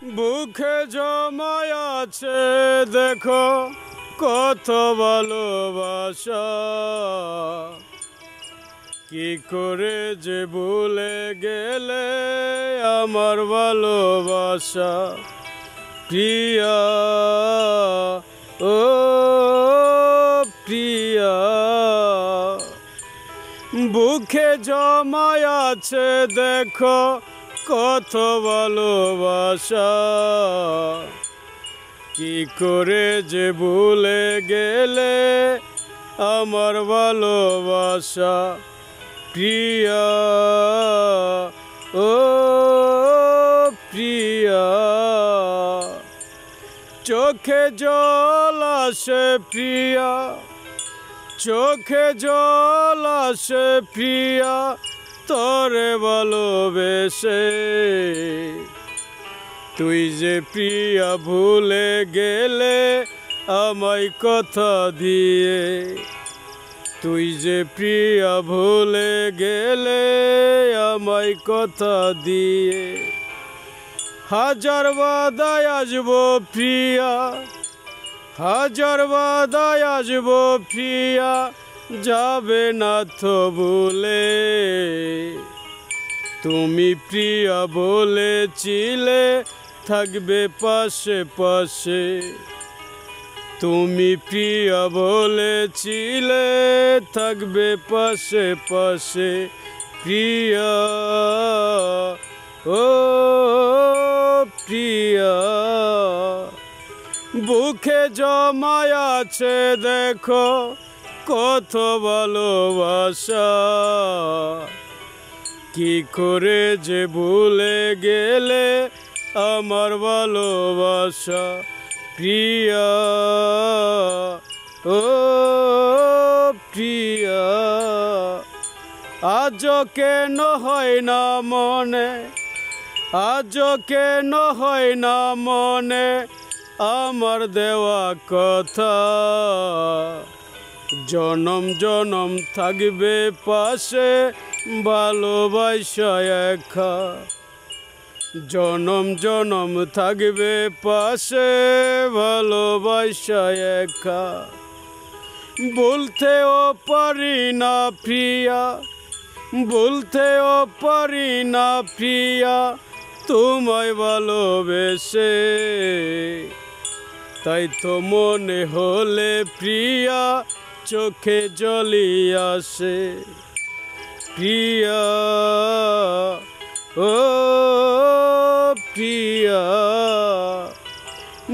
বুকে জমায় আছে দেখো কত ভালোবাসা, কি করে যে ভুলে গেলে আমার ভালোবাসা প্রিয়া, ও প্রিয়া। বুকে জমায় আছে দেখো কত ভালোবাসা, কি করে যে ভুলে গেলে আমার ভালোবাসা প্রিয়া, ও প্রিয়া। চোখে জল আসে প্রিয়া, চোখে জল আসে প্রিয়া, তোরে ভালোবেসে। তুই যে প্রিয়া ভুলে গেলে আমায় কথা দিয়ে, তুই যে প্রিয়া ভুলে গেলে আমায় কথা দিয়ে। হাজার বাদায় আসবো প্রিয়া, হাজার বাদায় আসবো প্রিয়া, যাবে না তো ভুলে। তুমি প্রিয়া বলেছিলে থাকবে পাশে পাশে, তুমি প্রিয়া বলেছিলে থাকবে পাশে পাশে প্রিয়া, ও প্রিয়া। বুকে জমায় আছে দেখো কত ভালোবাসা, কি করে যে ভুলে গেলে আমার ভালোবাসা প্রিয়া, ও প্রিয়া। আজ কেন হয় না মনে, আজ কেন হয় না মনে আমার দেওয়া কথা। জনম জনম থাকবে পাশে ভালোবাসা একা, জনম জনম থাকবে পাশে ভালোবাসা একা। বলতেও পারি না প্রিয়া, বলতেও পারি না প্রিয়া, তোমায় ভালোবেসে। তাই তো মনে হলে প্রিয়া চোখে জলি আসে প্রিয়া, ও প্রিয়া।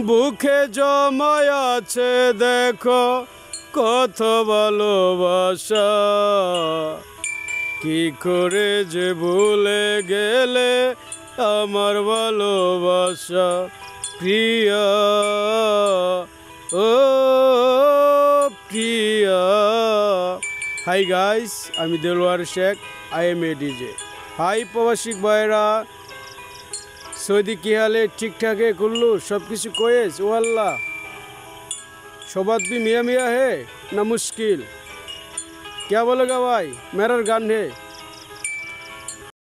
বুকে জমায় আছে দেখো কত ভালোবাসা, কি করে যে ভুলে গেলে আমার ভালোবাসা প্রিয়া, ও প্রিয়া। হাই গাইস, আমি Delwar Sheikh, I am a DJ. Hi প্রবাসিক ভাইরা, সৌদি কি হালে? ঠিকঠাকে করলু सब কিছু कोयस? ओ अल्लाह, सब आदमी मियाँ मियाँ है ना मुश्किल? क्या बोलेगा भाई? मेरा गान है।